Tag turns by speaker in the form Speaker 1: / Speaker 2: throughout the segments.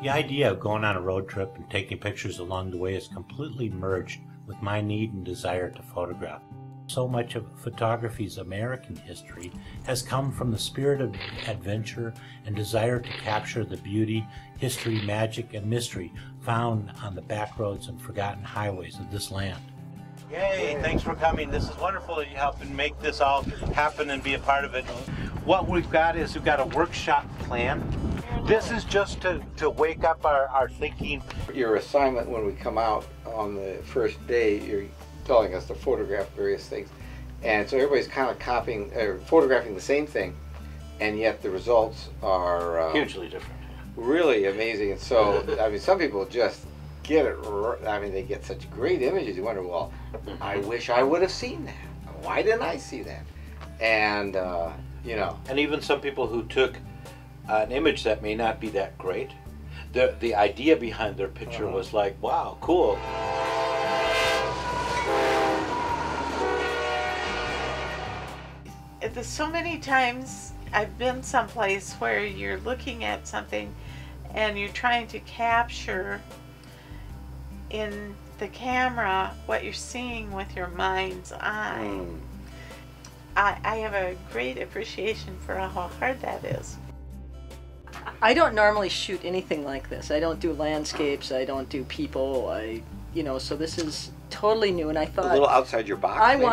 Speaker 1: The idea of going on a road trip and taking pictures along the way is completely merged with my need and desire to photograph. So much of photography's American history has come from the spirit of adventure and desire to capture the beauty, history, magic, and mystery found on the back roads and forgotten highways of this land. Yay, thanks for coming. This is wonderful that you helped make this all happen and be a part of it. What we've got is we've got a workshop plan. This is just to wake up our thinking.
Speaker 2: Your assignment when we come out on the first day, you're telling us to photograph various things. And so everybody's kind of copying, or photographing the same thing, and yet the results are
Speaker 1: Hugely different.
Speaker 2: Really amazing. And so, I mean, some people just get it, I mean, they get such great images. You wonder, well, I wish I would have seen that. Why didn't I see that? And, you know.
Speaker 1: And even some people who took an image that may not be that great, the idea behind their picture was like, wow, cool.
Speaker 3: There's so many times I've been someplace where you're looking at something and you're trying to capture in the camera what you're seeing with your mind's eye. I have a great appreciation for how hard that is.
Speaker 4: I don't normally shoot anything like this. I don't do landscapes, I don't do people, so this is totally new, and I thought
Speaker 2: A little outside your box,
Speaker 4: I
Speaker 2: maybe?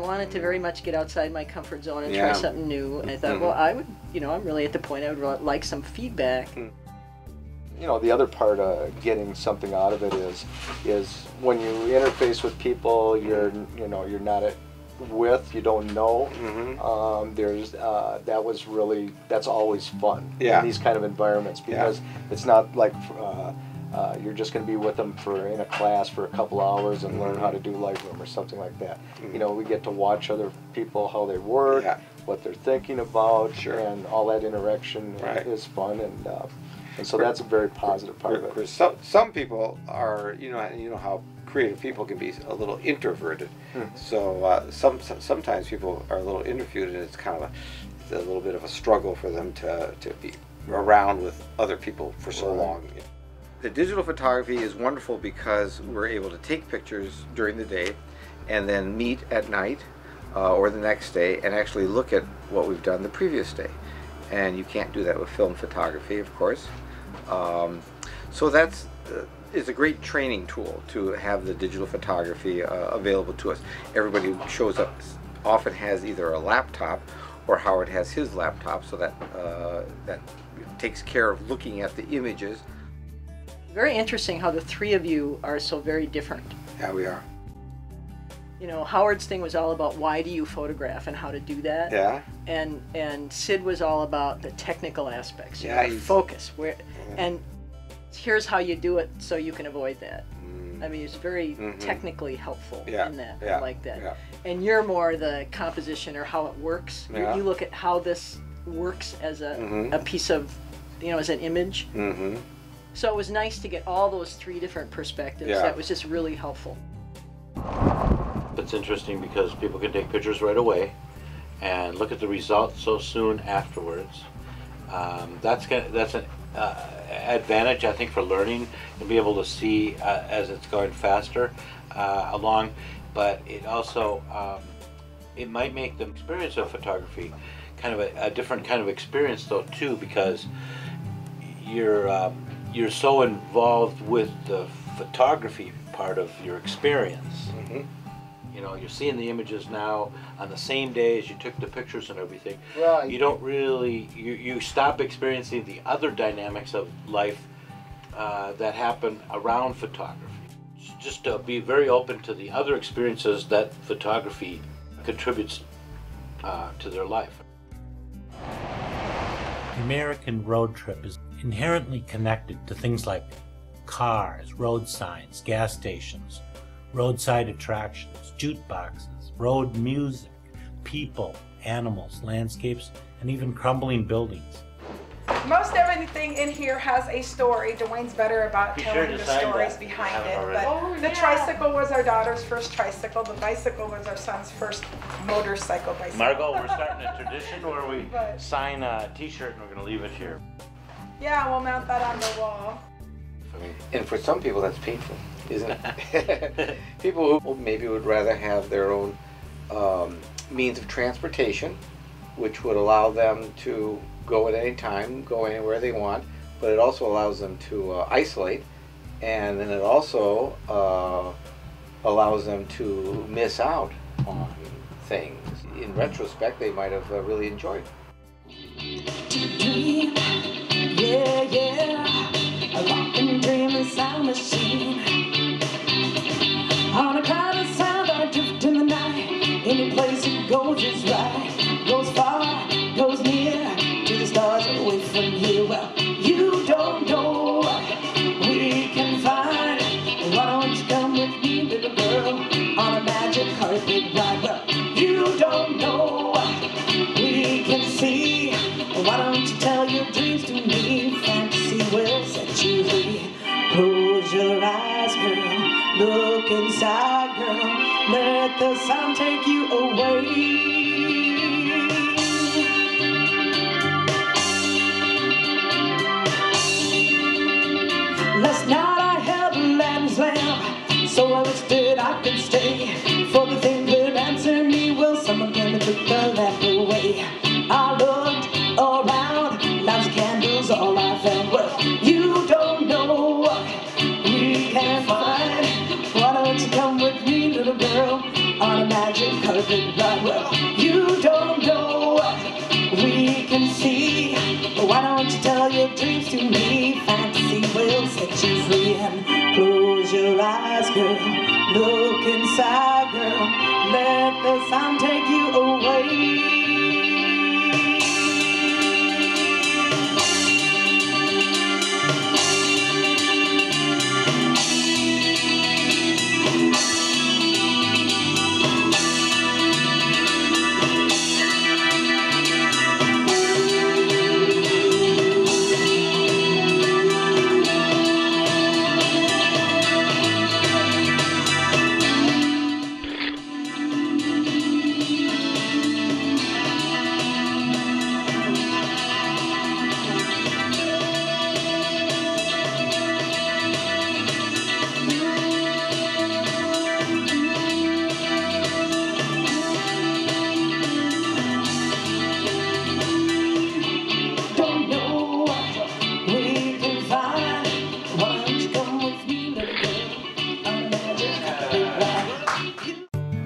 Speaker 4: wanted to very much get outside my comfort zone and try something new, and I thought, well, I would, I'm really at the point I would like some feedback.
Speaker 5: You know, the other part of getting something out of it is when you interface with people you're not you don't know. That's always fun in these kind of environments, because it's not like you're just going to be with them in a class for a couple hours and learn how to do Lightroom or something like that. You know, we get to watch other people, how they work, what they're thinking about, and all that interaction is fun, and so that's a very positive part of it.
Speaker 2: Some people are, you know how creative people can be a little introverted. So sometimes people are a little introverted, and it's a little bit of a struggle for them to be around with other people for so long. The digital photography is wonderful because we're able to take pictures during the day and then meet at night or the next day and actually look at what we've done the previous day. And you can't do that with film photography, of course. So that's is a great training tool to have the digital photography available to us. Everybody who shows up often has either a laptop, or Howard has his laptop, so that takes care of looking at the images.
Speaker 4: Very interesting how the three of you are so very different.
Speaker 2: Yeah, we are.
Speaker 4: You know, Howard's thing was all about why do you photograph and how to do that.
Speaker 2: Yeah.
Speaker 4: And Sid was all about the technical aspects.
Speaker 2: Yeah.
Speaker 4: Focus. And here's how you do it so you can avoid that. I mean, it's very technically helpful in that. I like that. Yeah. And you're more the composition or how it works.
Speaker 2: Yeah.
Speaker 4: You look at how this works as a piece of, as an image. So it was nice to get all those three different perspectives.
Speaker 2: Yeah.
Speaker 4: That was just really helpful.
Speaker 1: It's interesting because people can take pictures right away and look at the results so soon afterwards. That's an advantage, I think, for learning and be able to see as it's going faster along. But it also it might make the experience of photography kind of a different kind of experience, though, too, because you're so involved with the photography part of your experience. You know, you're seeing the images now on the same day as you took the pictures and everything. Right. You don't really, you stop experiencing the other dynamics of life that happen around photography. Just to be very open to the other experiences that photography contributes to their life. The American road trip is inherently connected to things like cars, road signs, gas stations, roadside attractions, jukeboxes, road music, people, animals, landscapes, and even crumbling buildings.
Speaker 6: Most everything in here has a story. Dwayne's better about telling the stories behind it. But the tricycle was our daughter's first tricycle. The bicycle was our son's first motorcycle bicycle.
Speaker 1: Margot, we're starting a tradition where we sign a t-shirt and we're going to leave it here.
Speaker 6: Yeah, we'll mount that on the wall.
Speaker 2: And for some people that's painful, isn't it? People who maybe would rather have their own means of transportation, which would allow them to go at any time, go anywhere they want, but it also allows them to isolate, and then it also allows them to miss out on things. In retrospect, they might have really enjoyed it.
Speaker 7: Yeah, yeah, a rockin' dreaming sound machine. On a cloud of sound I drift in the night. Any place it goes is right. Goes far, goes near, to the stars away from here. Well, you don't know what we can find. Why don't you come with me, little girl, on a magic carpet ride? Well, you don't know what we can see. Why don't you tell your dreams to me? Fantasy will set you free. Close your eyes, girl. Look inside, girl. Let the sound take you away. Last night I held a lamb's lamb, so I wished that I could stay. For the things that answer me, well, some of them took the lamp away. I looked around, lots of candles, all I found. Well, you don't know what we can find. Why don't you come with me, little girl, on a magic carpet ride? Well, you don't know what we can see. Why don't you tell your dreams to me? Fantasy will set you free. And close your eyes, girl. Look inside, girl. Let the sound take you away.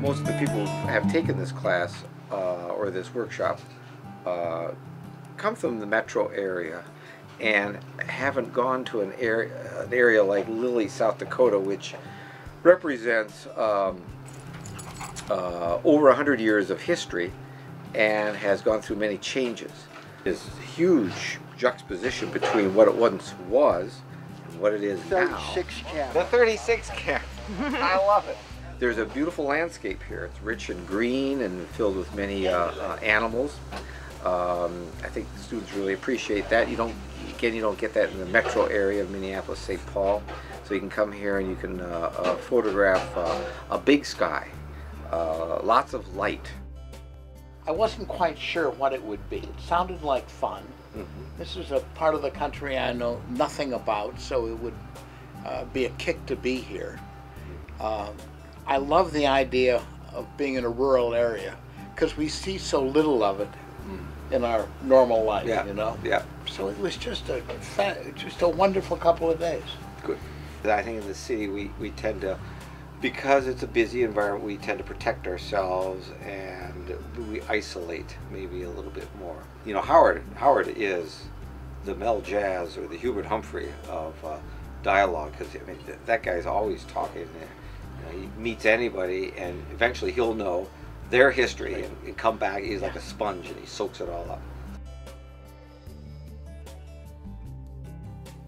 Speaker 2: Most of the people who have taken this class or this workshop come from the metro area and haven't gone to an area like Lilly, South Dakota, which represents over 100 years of history and has gone through many changes. This huge juxtaposition between what it once was and what it is now.
Speaker 5: 36 camp.
Speaker 2: The 36 camp. I love it. There's a beautiful landscape here. It's rich and green and filled with many animals. I think the students really appreciate that. You don't get that in the metro area of Minneapolis, St. Paul. So you can come here and you can photograph a big sky, lots of light.
Speaker 8: I wasn't quite sure what it would be. It sounded like fun. Mm-hmm. This is a part of the country I know nothing about, so it would be a kick to be here. I love the idea of being in a rural area because we see so little of it in our normal life, you know?
Speaker 2: Yeah.
Speaker 8: So it was just a wonderful couple of days.
Speaker 2: Good. I think in the city we tend to, because it's a busy environment, we tend to protect ourselves and we isolate maybe a little bit more. You know, Howard is the Mel Jazz or the Hubert Humphrey of dialogue, because I mean that guy's always talking. He meets anybody and eventually he'll know their history and come back. He's like a sponge and he soaks it all up.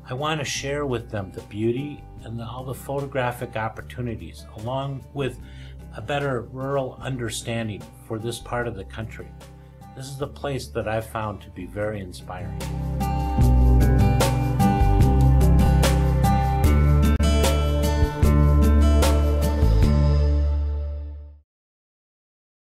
Speaker 1: I want to share with them the beauty and all the photographic opportunities, along with a better rural understanding for this part of the country. This is the place that I've found to be very inspiring.